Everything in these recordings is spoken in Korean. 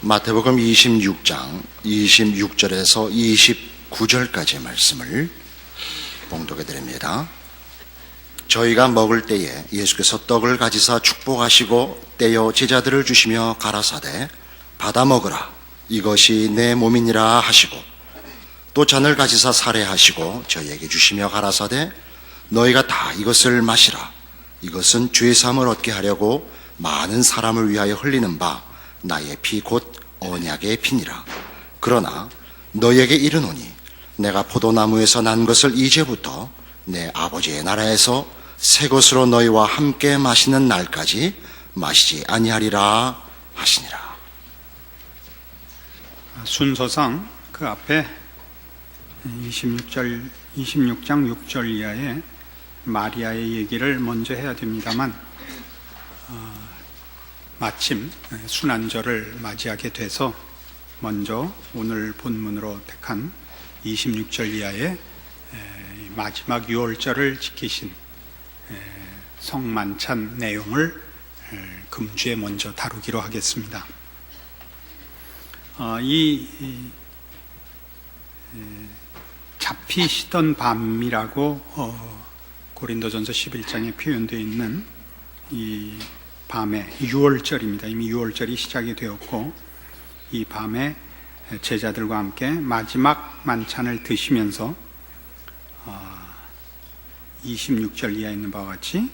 마태복음 26장 26절에서 29절까지의 말씀을 봉독해 드립니다. 저희가 먹을 때에 예수께서 떡을 가지사 축복하시고 떼어 제자들을 주시며 가라사대 받아 먹으라 이것이 내 몸이니라 하시고 또 잔을 가지사 살해하시고 저희에게 주시며 가라사대 너희가 다 이것을 마시라 이것은 죄 사함을 얻게 하려고 많은 사람을 위하여 흘리는 바 나의 피 곧 언약의 피니라. 그러나 너희에게 이르노니 내가 포도나무에서 난 것을 이제부터 내 아버지의 나라에서 새 것으로 너희와 함께 마시는 날까지 마시지 아니하리라 하시니라. 순서상 그 앞에 26장 6절 이하에 마리아의 얘기를 먼저 해야 됩니다만 마침 순환절을 맞이하게 돼서 먼저 오늘 본문으로 택한 26절 이하의 마지막 유월절을 지키신 성만찬 내용을 금주에 먼저 다루기로 하겠습니다. 이 잡히시던 밤이라고 고린도전서 11장에 표현되어 있는 이 밤에 유월절입니다. 이미 유월절이 시작이 되었고 이 밤에 제자들과 함께 마지막 만찬을 드시면서 26절 이하에 있는 바와 같이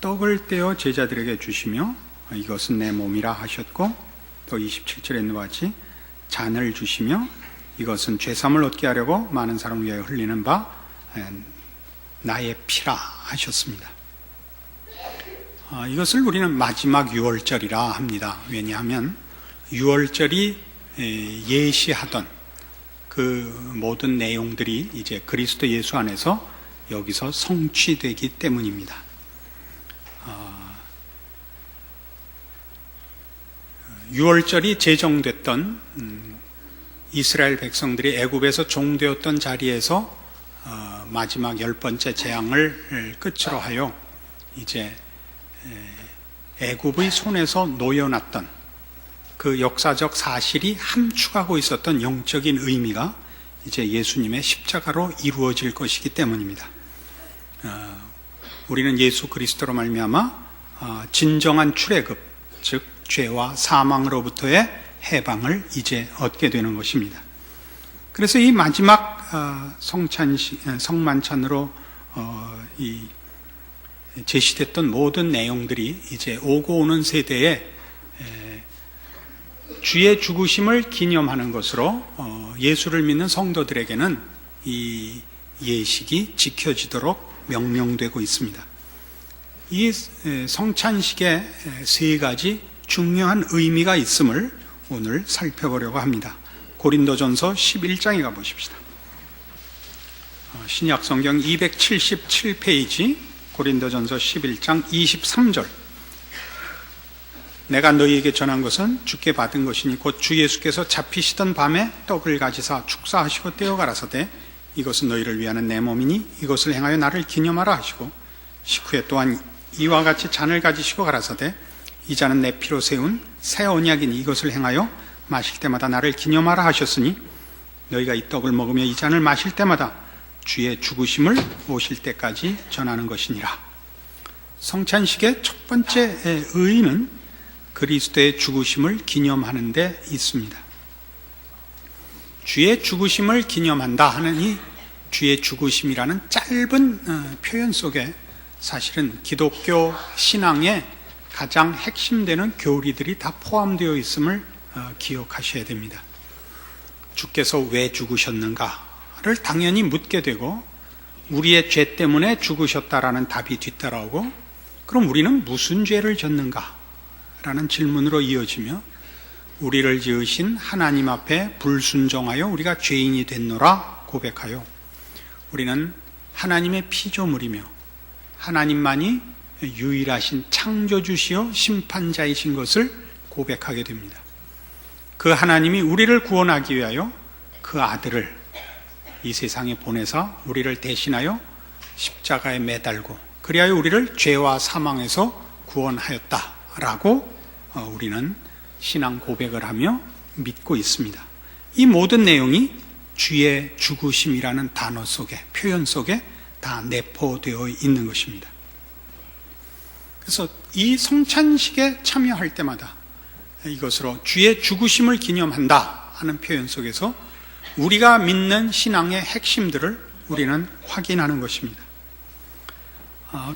떡을 떼어 제자들에게 주시며 이것은 내 몸이라 하셨고 또 27절에 있는 바와 같이 잔을 주시며 이것은 죄사함을 얻게 하려고 많은 사람을 위하여 흘리는 바 나의 피라 하셨습니다. 이것을 우리는 마지막 유월절이라 합니다. 왜냐하면 유월절이 예시하던 그 모든 내용들이 이제 그리스도 예수 안에서 여기서 성취되기 때문입니다. 유월절이 제정됐던 이스라엘 백성들이 애굽에서 종되었던 자리에서 마지막 10번째 재앙을 끝으로 하여 이제 애굽의 손에서 놓여놨던 그 역사적 사실이 함축하고 있었던 영적인 의미가 이제 예수님의 십자가로 이루어질 것이기 때문입니다. 우리는 예수 그리스도로 말미암아 진정한 출애굽, 즉 죄와 사망으로부터의 해방을 이제 얻게 되는 것입니다. 그래서 이 마지막 성만찬으로 이 제시됐던 모든 내용들이 이제 오고 오는 세대에 주의 죽으심을 기념하는 것으로 예수를 믿는 성도들에게는 이 예식이 지켜지도록 명령되고 있습니다. 이 성찬식에 세 가지 중요한 의미가 있음을 오늘 살펴보려고 합니다. 고린도전서 11장에 가보십시다. 신약성경 277페이지 고린도전서 11장 23절 내가 너희에게 전한 것은 주께 받은 것이니 곧 주 예수께서 잡히시던 밤에 떡을 가지사 축사하시고 떼어 가라사대 이것은 너희를 위하는 내 몸이니 이것을 행하여 나를 기념하라 하시고 식후에 또한 이와 같이 잔을 가지시고 가라사대 이 잔은 내 피로 세운 새 언약이니 이것을 행하여 마실 때마다 나를 기념하라 하셨으니 너희가 이 떡을 먹으며 이 잔을 마실 때마다 주의 죽으심을 오실 때까지 전하는 것이니라. 성찬식의 첫 번째 의의는 그리스도의 죽으심을 기념하는 데 있습니다. 주의 죽으심을 기념한다 하는 이 주의 죽으심이라는 짧은 표현 속에 사실은 기독교 신앙의 가장 핵심되는 교리들이 다 포함되어 있음을 기억하셔야 됩니다. 주께서 왜 죽으셨는가를 당연히 묻게 되고 우리의 죄 때문에 죽으셨다라는 답이 뒤따라오고 그럼 우리는 무슨 죄를 졌는가? 라는 질문으로 이어지며 우리를 지으신 하나님 앞에 불순종하여 우리가 죄인이 됐노라 고백하여 우리는 하나님의 피조물이며 하나님만이 유일하신 창조주시요 심판자이신 것을 고백하게 됩니다. 그 하나님이 우리를 구원하기 위하여 그 아들을 이 세상에 보내사 우리를 대신하여 십자가에 매달고 그리하여 우리를 죄와 사망에서 구원하였다라고 우리는 신앙 고백을 하며 믿고 있습니다. 이 모든 내용이 주의 죽으심이라는 단어 속에, 표현 속에 다 내포되어 있는 것입니다. 그래서 이 성찬식에 참여할 때마다 이것으로 주의 죽으심을 기념한다 하는 표현 속에서 우리가 믿는 신앙의 핵심들을 우리는 확인하는 것입니다.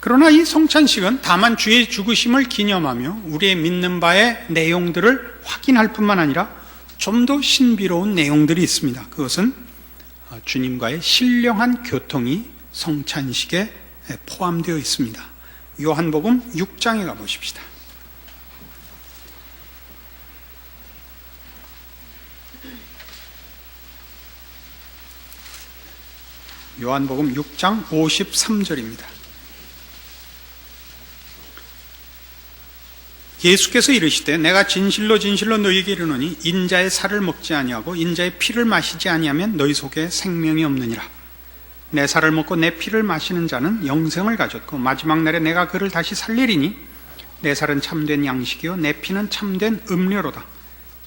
그러나 이 성찬식은 다만 주의 죽으심을 기념하며 우리의 믿는 바의 내용들을 확인할 뿐만 아니라 좀 더 신비로운 내용들이 있습니다. 그것은 주님과의 신령한 교통이 성찬식에 포함되어 있습니다. 요한복음 6장에 가보십시다. 요한복음 6장 53절입니다. 예수께서 이르시되 내가 진실로 진실로 너희에게 이르노니 인자의 살을 먹지 아니하고 인자의 피를 마시지 아니하면 너희 속에 생명이 없느니라. 내 살을 먹고 내 피를 마시는 자는 영생을 가졌고 마지막 날에 내가 그를 다시 살리리니 내 살은 참된 양식이요 내 피는 참된 음료로다.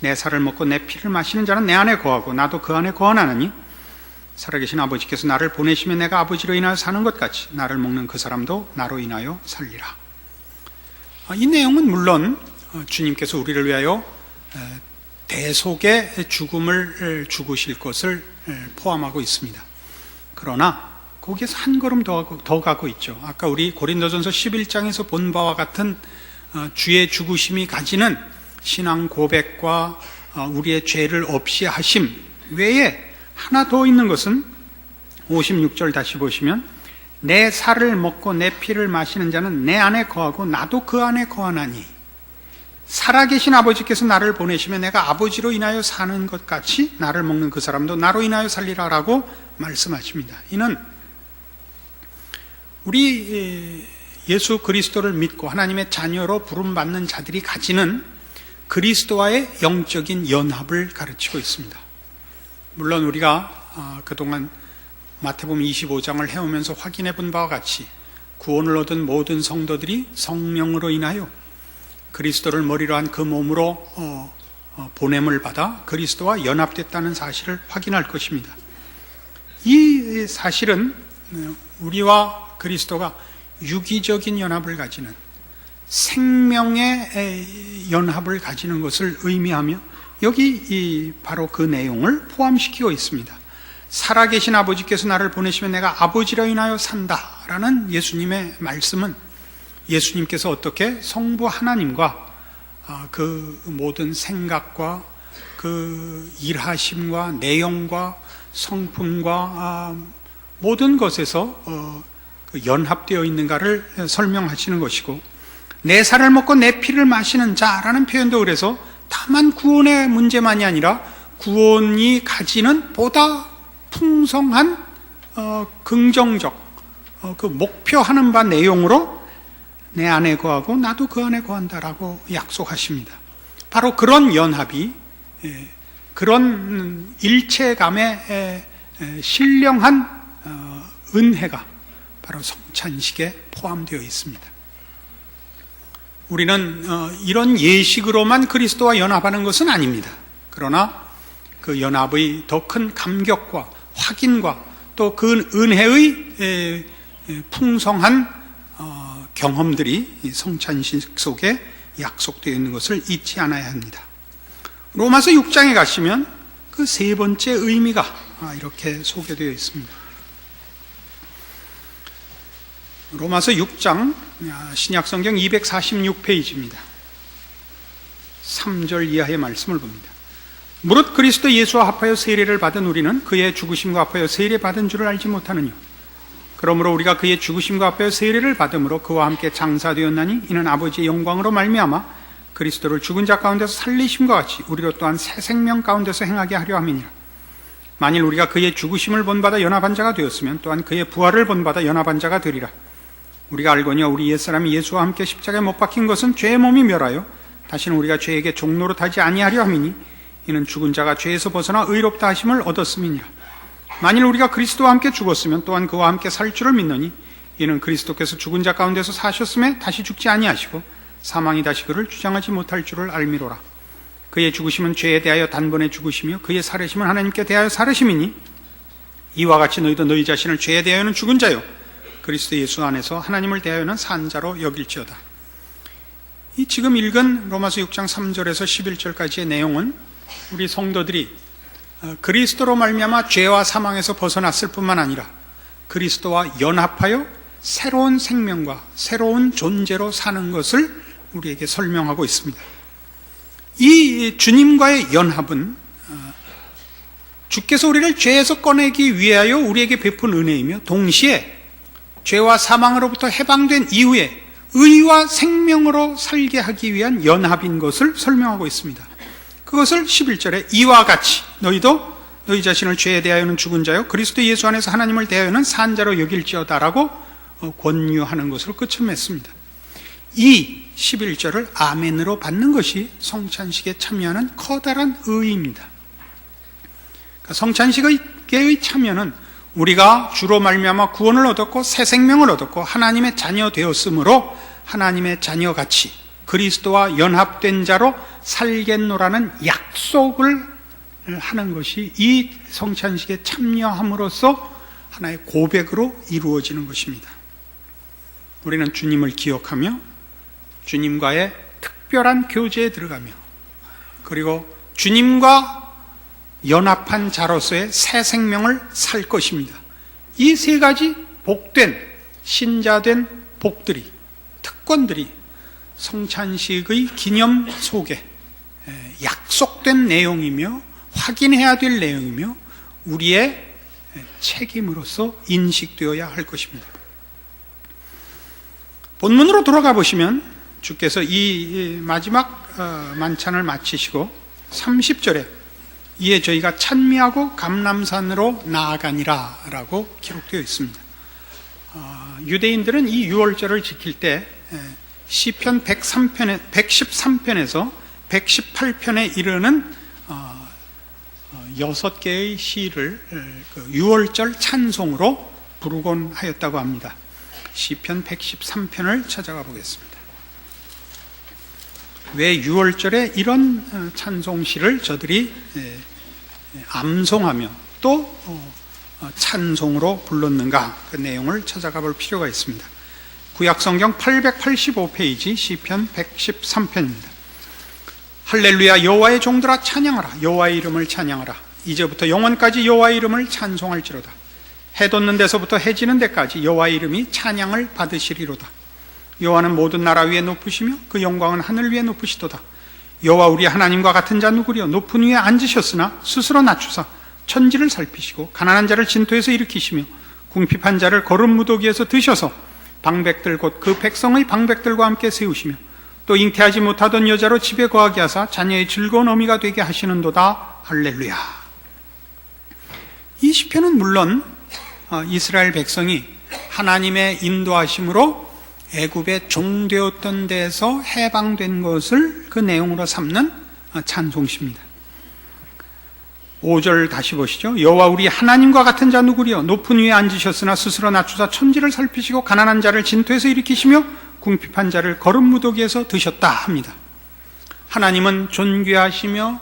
내 살을 먹고 내 피를 마시는 자는 내 안에 거하고 나도 그 안에 거하나니 살아계신 아버지께서 나를 보내시며 내가 아버지로 인하여 사는 것 같이 나를 먹는 그 사람도 나로 인하여 살리라. 이 내용은 물론 주님께서 우리를 위하여 대속의 죽음을 죽으실 것을 포함하고 있습니다. 그러나 거기에서 한 걸음 더 가고 있죠. 아까 우리 고린도전서 11장에서 본 바와 같은 주의 죽으심이 가지는 신앙 고백과 우리의 죄를 없이 하심 외에 하나 더 있는 것은 56절 다시 보시면 내 살을 먹고 내 피를 마시는 자는 내 안에 거하고 나도 그 안에 거하나니 살아계신 아버지께서 나를 보내시며 내가 아버지로 인하여 사는 것 같이 나를 먹는 그 사람도 나로 인하여 살리라라고 말씀하십니다. 이는 우리 예수 그리스도를 믿고 하나님의 자녀로 부름받는 자들이 가지는 그리스도와의 영적인 연합을 가르치고 있습니다. 물론 우리가 그동안 마태복음 25장을 해오면서 확인해 본 바와 같이 구원을 얻은 모든 성도들이 성령으로 인하여 그리스도를 머리로 한 그 몸으로 보냄을 받아 그리스도와 연합됐다는 사실을 확인할 것입니다. 이 사실은 우리와 그리스도가 유기적인 연합을 가지는 생명의 연합을 가지는 것을 의미하며 여기 바로 그 내용을 포함시키고 있습니다. 살아계신 아버지께서 나를 보내시면 내가 아버지로 인하여 산다라는 예수님의 말씀은 예수님께서 어떻게 성부 하나님과 그 모든 생각과 그 일하심과 내용과 성품과 모든 것에서 연합되어 있는가를 설명하시는 것이고 내 살을 먹고 내 피를 마시는 자라는 표현도 그래서 다만 구원의 문제만이 아니라 구원이 가지는 보다 풍성한 긍정적 그 목표하는 바 내용으로 내 안에 거하고 나도 그 안에 거한다라고 약속하십니다. 바로 그런 연합이 그런 일체감의 신령한 은혜가 바로 성찬식에 포함되어 있습니다. 우리는 이런 예식으로만 그리스도와 연합하는 것은 아닙니다. 그러나 그 연합의 더 큰 감격과 확인과 또 그 은혜의 풍성한 경험들이 성찬식 속에 약속되어 있는 것을 잊지 않아야 합니다. 로마서 6장에 가시면 그 세 번째 의미가 이렇게 소개되어 있습니다. 로마서 6장 신약성경 246페이지입니다. 3절 이하의 말씀을 봅니다. 무릇 그리스도 예수와 합하여 세례를 받은 우리는 그의 죽으심과 합하여 세례받은 줄을 알지 못하느냐. 그러므로 우리가 그의 죽으심과 합하여 세례를 받음으로 그와 함께 장사되었나니 이는 아버지의 영광으로 말미암아 그리스도를 죽은 자 가운데서 살리심과 같이 우리로 또한 새 생명 가운데서 행하게 하려 함이니라. 만일 우리가 그의 죽으심을 본받아 연합한 자가 되었으면 또한 그의 부활을 본받아 연합한 자가 되리라. 우리가 알거니와 우리 옛사람이 예수와 함께 십자가에 못 박힌 것은 죄의 몸이 멸하여 다시는 우리가 죄에게 종노릇하지 아니하려 함이니 이는 죽은 자가 죄에서 벗어나 의롭다 하심을 얻었음이니라. 만일 우리가 그리스도와 함께 죽었으면 또한 그와 함께 살 줄을 믿노니 이는 그리스도께서 죽은 자 가운데서 사셨음에 다시 죽지 아니하시고 사망이 다시 그를 주장하지 못할 줄을 알미로라. 그의 죽으심은 죄에 대하여 단번에 죽으시며 그의 살으심은 하나님께 대하여 살으심이니 이와 같이 너희도 너희 자신을 죄에 대하여는 죽은 자요 그리스도 예수 안에서 하나님을 대하여는 산 자로 여길지어다. 이 지금 읽은 로마서 6장 3절에서 11절까지의 내용은 우리 성도들이 그리스도로 말미암아 죄와 사망에서 벗어났을 뿐만 아니라 그리스도와 연합하여 새로운 생명과 새로운 존재로 사는 것을 우리에게 설명하고 있습니다. 이 주님과의 연합은 주께서 우리를 죄에서 꺼내기 위하여 우리에게 베푼 은혜이며 동시에 죄와 사망으로부터 해방된 이후에 의와 생명으로 살게 하기 위한 연합인 것을 설명하고 있습니다. 그것을 11절에 이와 같이 너희도 너희 자신을 죄에 대하여는 죽은 자요 그리스도 예수 안에서 하나님을 대하여는 산 자로 여길지어다라고 권유하는 것으로 끝을 맺습니다. 이 11절을 아멘으로 받는 것이 성찬식에 참여하는 커다란 의의입니다. 그러니까 성찬식의 참여는 우리가 주로 말미암아 구원을 얻었고 새 생명을 얻었고 하나님의 자녀 되었으므로 하나님의 자녀같이 그리스도와 연합된 자로 살겠노라는 약속을 하는 것이 이 성찬식에 참여함으로써 하나의 고백으로 이루어지는 것입니다. 우리는 주님을 기억하며 주님과의 특별한 교제에 들어가며 그리고 주님과 연합한 자로서의 새 생명을 살 것입니다. 이 세 가지 복된 신자된 복들이 특권들이 성찬식의 기념 속에 약속된 내용이며 확인해야 될 내용이며 우리의 책임으로서 인식되어야 할 것입니다. 본문으로 돌아가 보시면 주께서 이 마지막 만찬을 마치시고 30절에 이에 저희가 찬미하고 감람산으로 나아가니라 라고 기록되어 있습니다. 유대인들은 이 유월절을 지킬 때 시편 113편에서 118편에 이르는 6개의 시를 유월절 찬송으로 부르곤 하였다고 합니다. 시편 113편을 찾아가 보겠습니다. 왜 유월절에 이런 찬송시를 저들이 암송하며 또 찬송으로 불렀는가 그 내용을 찾아가 볼 필요가 있습니다. 구약성경 885페이지 시편 113편입니다. 할렐루야 여호와의 종들아 찬양하라 여호와의 이름을 찬양하라 이제부터 영원까지 여호와의 이름을 찬송할지로다. 해 돋는 데서부터 해 지는 데까지 여호와의 이름이 찬양을 받으시리로다. 여호와는 모든 나라 위에 높으시며 그 영광은 하늘 위에 높으시도다. 여호와 우리 하나님과 같은 자 누구리요 높은 위에 앉으셨으나 스스로 낮추사 천지를 살피시고 가난한 자를 진토에서 일으키시며 궁핍한 자를 거름 무더기에서 드셔서 방백들 곧 그 백성의 방백들과 함께 세우시며 또 잉태하지 못하던 여자로 집에 거하게 하사 자녀의 즐거운 어미가 되게 하시는도다. 할렐루야. 이 시편은 물론 이스라엘 백성이 하나님의 인도하심으로 애굽의 종되었던 데에서 해방된 것을 그 내용으로 삼는 찬송시입니다. 5절 다시 보시죠. 여호와 우리 하나님과 같은 자 누구리요 높은 위에 앉으셨으나 스스로 낮추사 천지를 살피시고 가난한 자를 진토에서 일으키시며 궁핍한 자를 거름 무더기에서 드셨다 합니다. 하나님은 존귀하시며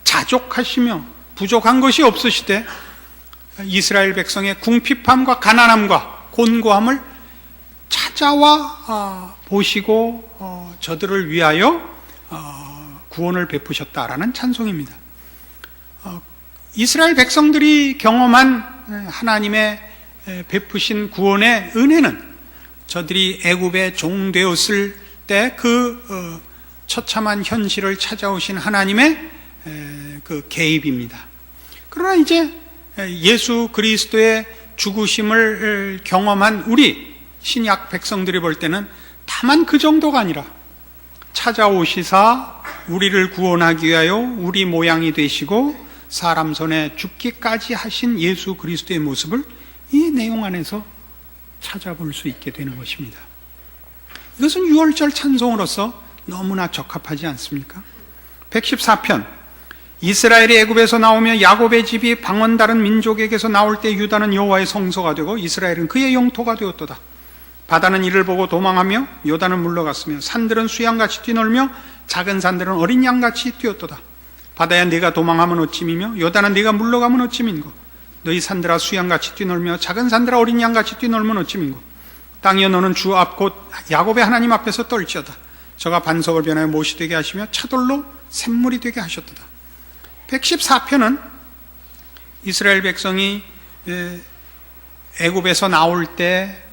자족하시며 부족한 것이 없으시되 이스라엘 백성의 궁핍함과 가난함과 곤고함을 찾아와 보시고 저들을 위하여 구원을 베푸셨다라는 찬송입니다. 이스라엘 백성들이 경험한 하나님의 베푸신 구원의 은혜는 저들이 애굽의 종 되었을 때 그 처참한 현실을 찾아오신 하나님의 그 개입입니다. 그러나 이제 예수 그리스도의 죽으심을 경험한 우리 신약 백성들이 볼 때는 다만 그 정도가 아니라 찾아오시사 우리를 구원하기 위하여 우리 모양이 되시고 사람 손에 죽기까지 하신 예수 그리스도의 모습을 이 내용 안에서 찾아볼 수 있게 되는 것입니다. 이것은 유월절 찬송으로서 너무나 적합하지 않습니까? 114편 이스라엘이 애굽에서 나오며 야곱의 집이 방언 다른 민족에게서 나올 때 유다는 여호와의 성소가 되고 이스라엘은 그의 영토가 되었도다. 바다는 이를 보고 도망하며 요단은 물러갔으며 산들은 수양같이 뛰놀며 작은 산들은 어린 양같이 뛰었도다. 바다야 네가 도망하면 어찌미며 요단아 네가 물러가면 어찌민고 너희 산들아 수양같이 뛰놀며 작은 산들아 어린 양같이 뛰놀면 어찌민고 땅이여 너는 주 앞 곧 야곱의 하나님 앞에서 떨지어다. 저가 반석을 변하여 못이 되게 하시며 차돌로 샘물이 되게 하셨도다. 114편은 이스라엘 백성이 애굽에서 나올 때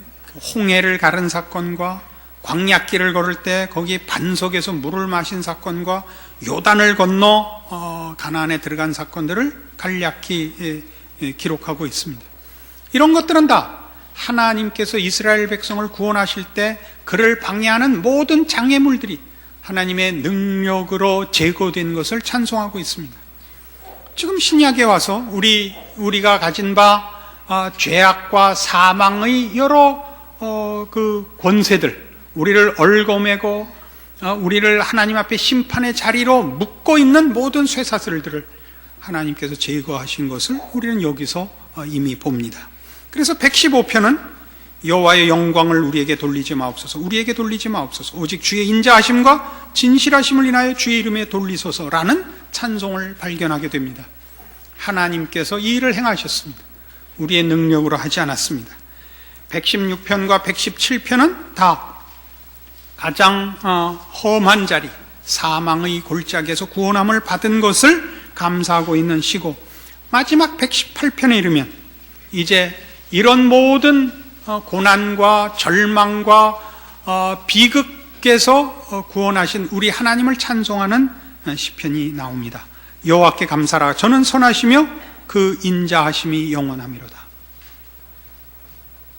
홍해를 가른 사건과 광야길을 걸을 때 거기 반석에서 물을 마신 사건과 요단을 건너 가나안에 들어간 사건들을 간략히 기록하고 있습니다. 이런 것들은 다 하나님께서 이스라엘 백성을 구원하실 때 그를 방해하는 모든 장애물들이 하나님의 능력으로 제거된 것을 찬송하고 있습니다. 지금 신약에 와서 우리가 가진 바 죄악과 사망의 여러 그 권세들, 우리를 얽어매고 우리를 하나님 앞에 심판의 자리로 묶고 있는 모든 쇠사슬들을 하나님께서 제거하신 것을 우리는 여기서 이미 봅니다. 그래서 115편은 여호와의 영광을 우리에게 돌리지 마옵소서, 우리에게 돌리지 마옵소서, 오직 주의 인자하심과 진실하심을 인하여 주의 이름에 돌리소서라는 찬송을 발견하게 됩니다. 하나님께서 이 일을 행하셨습니다. 우리의 능력으로 하지 않았습니다. 116편과 117편은 다 가장 험한 자리, 사망의 골짜기에서 구원함을 받은 것을 감사하고 있는 시고, 마지막 118편에 이르면 이제 이런 모든 고난과 절망과 비극에서 구원하신 우리 하나님을 찬송하는 시편이 나옵니다. 여호와께 감사라. 저는 선하시며 그 인자하심이 영원하미로다.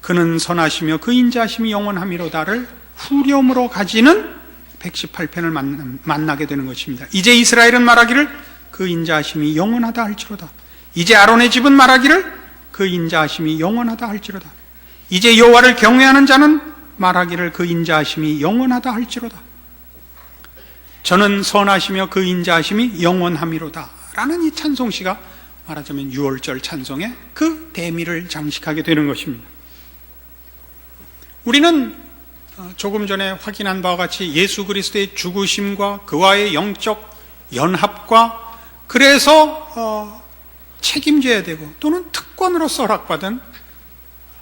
그는 선하시며 그 인자하심이 영원하미로다를 후렴으로 가지는 118편을 만나게 되는 것입니다. 이제 이스라엘은 말하기를 그 인자하심이 영원하다 할지로다. 이제 아론의 집은 말하기를 그 인자하심이 영원하다 할지로다. 이제 여호와를 경외하는 자는 말하기를 그 인자하심이 영원하다 할지로다. 저는 선하시며 그 인자하심이 영원하미로다 라는 이 찬송시가 말하자면 6월절 찬송의 그 대미를 장식하게 되는 것입니다. 우리는 조금 전에 확인한 바와 같이 예수 그리스도의 죽으심과 그와의 영적 연합과 그래서 책임져야 되고 또는 특권으로서 허락받은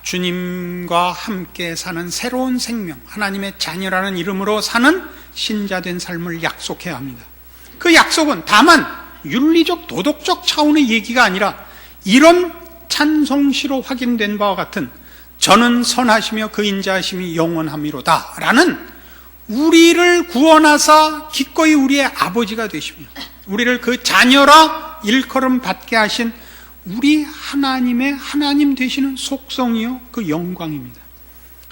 주님과 함께 사는 새로운 생명, 하나님의 자녀라는 이름으로 사는 신자된 삶을 약속해야 합니다. 그 약속은 다만 윤리적 도덕적 차원의 얘기가 아니라 이런 찬송시로 확인된 바와 같은 저는 선하시며 그 인자하심이 영원하미로다 라는 우리를 구원하사 기꺼이 우리의 아버지가 되시며 우리를 그 자녀라 일컬음 받게 하신 우리 하나님의 하나님 되시는 속성이요 그 영광입니다.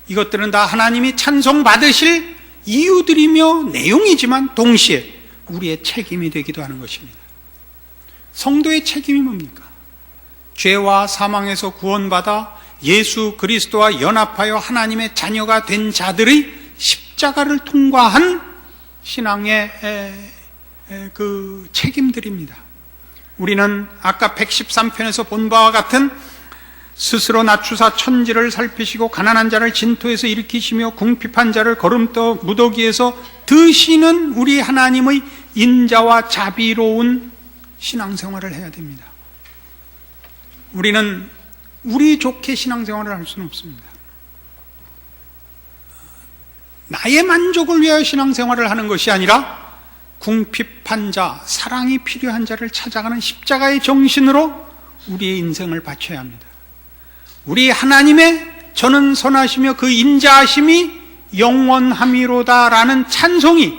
이것들은 다 하나님이 찬송 받으실 이유들이며 내용이지만 동시에 우리의 책임이 되기도 하는 것입니다. 성도의 책임이 뭡니까? 죄와 사망에서 구원받아 예수 그리스도와 연합하여 하나님의 자녀가 된 자들의 십자가를 통과한 신앙의 그 책임들입니다. 우리는 아까 113편에서 본 바와 같은 스스로 낮추사 천지를 살피시고 가난한 자를 진토에서 일으키시며 궁핍한 자를 거름떠 무더기에서 드시는 우리 하나님의 인자와 자비로운 신앙생활을 해야 됩니다. 우리는 우리 좋게 신앙생활을 할 수는 없습니다. 나의 만족을 위하여 신앙생활을 하는 것이 아니라 궁핍한 자, 사랑이 필요한 자를 찾아가는 십자가의 정신으로 우리의 인생을 바쳐야 합니다. 우리 하나님의 저는 선하시며 그 인자하심이 영원함이로다라는 찬송이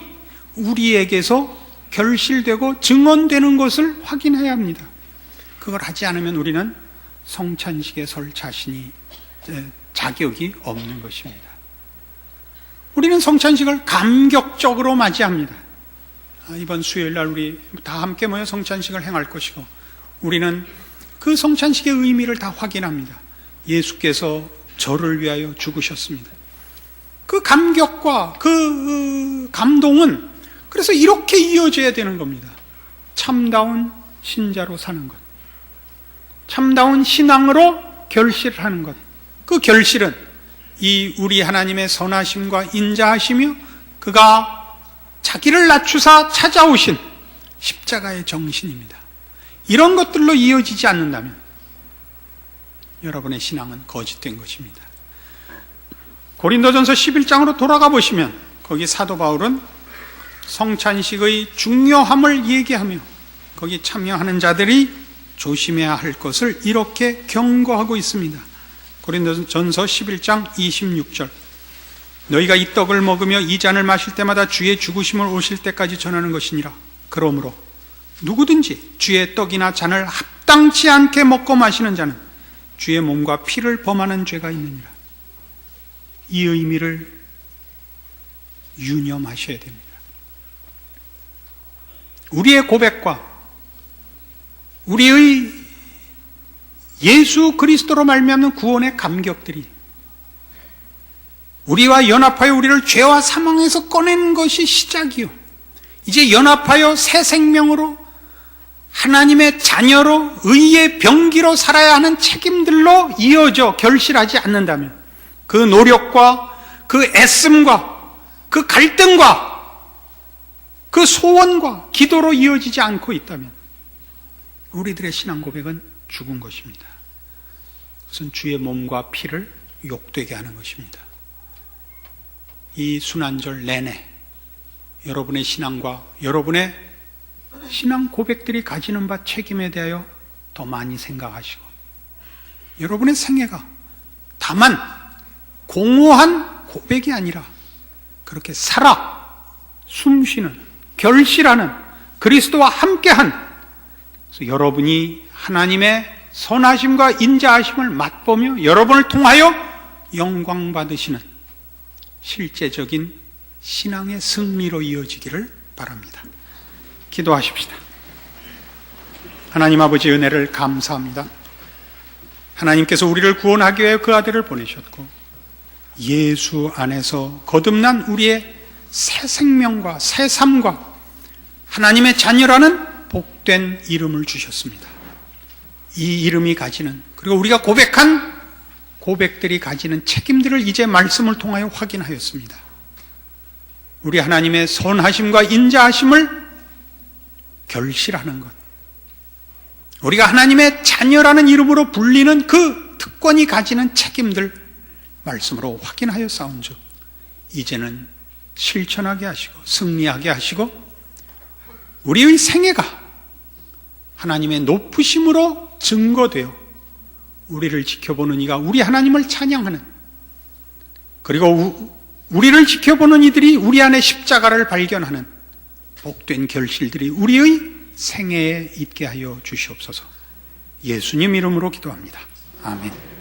우리에게서 결실되고 증언되는 것을 확인해야 합니다. 그걸 하지 않으면 우리는 성찬식에 설 자격이 없는 것입니다. 우리는 성찬식을 감격적으로 맞이합니다. 이번 수요일 날 우리 다 함께 모여 성찬식을 행할 것이고 우리는 그 성찬식의 의미를 다 확인합니다. 예수께서 저를 위하여 죽으셨습니다. 그 감격과 그 감동은 그래서 이렇게 이어져야 되는 겁니다. 참다운 신자로 사는 것, 참다운 신앙으로 결실을 하는 것. 그 결실은 이 우리 하나님의 선하심과 인자하시며 그가 자기를 낮추사 찾아오신 십자가의 정신입니다. 이런 것들로 이어지지 않는다면 여러분의 신앙은 거짓된 것입니다. 고린도전서 11장으로 돌아가 보시면 거기 사도 바울은 성찬식의 중요함을 얘기하며 거기 참여하는 자들이 조심해야 할 것을 이렇게 경고하고 있습니다. 고린도전서 11장 26절, 너희가 이 떡을 먹으며 이 잔을 마실 때마다 주의 죽으심을 오실 때까지 전하는 것이니라. 그러므로 누구든지 주의 떡이나 잔을 합당치 않게 먹고 마시는 자는 주의 몸과 피를 범하는 죄가 있느니라. 이 의미를 유념하셔야 됩니다. 우리의 고백과 우리의 예수 그리스도로 말미암는 구원의 감격들이 우리와 연합하여 우리를 죄와 사망에서 꺼내는 것이 시작이요, 이제 연합하여 새 생명으로 하나님의 자녀로 의의 병기로 살아야 하는 책임들로 이어져 결실하지 않는다면, 그 노력과 그 애씀과 그 갈등과 그 소원과 기도로 이어지지 않고 있다면 우리들의 신앙 고백은 죽은 것입니다. 그것은 주의 몸과 피를 욕되게 하는 것입니다. 이 순환절 내내 여러분의 신앙과 여러분의 신앙 고백들이 가지는 바 책임에 대하여 더 많이 생각하시고, 여러분의 생애가 다만 공허한 고백이 아니라 그렇게 살아 숨쉬는, 결실하는, 그리스도와 함께한, 그래서 여러분이 하나님의 선하심과 인자하심을 맛보며 여러분을 통하여 영광 받으시는 실제적인 신앙의 승리로 이어지기를 바랍니다. 기도하십시다. 하나님 아버지, 은혜를 감사합니다. 하나님께서 우리를 구원하기 위해 그 아들을 보내셨고, 예수 안에서 거듭난 우리의 새 생명과 새 삶과 하나님의 자녀라는 복된 이름을 주셨습니다. 이 이름이 가지는, 그리고 우리가 고백한 고백들이 가지는 책임들을 이제 말씀을 통하여 확인하였습니다. 우리 하나님의 선하심과 인자하심을 결실하는 것, 우리가 하나님의 자녀라는 이름으로 불리는 그 특권이 가지는 책임들 말씀으로 확인하여 싸운즉 이제는 실천하게 하시고 승리하게 하시고 우리의 생애가 하나님의 높으심으로 증거되어 우리를 지켜보는 이가 우리 하나님을 찬양하는, 그리고 우리를 지켜보는 이들이 우리 안에 십자가를 발견하는 복된 결실들이 우리의 생애에 있게 하여 주시옵소서. 예수님 이름으로 기도합니다. 아멘.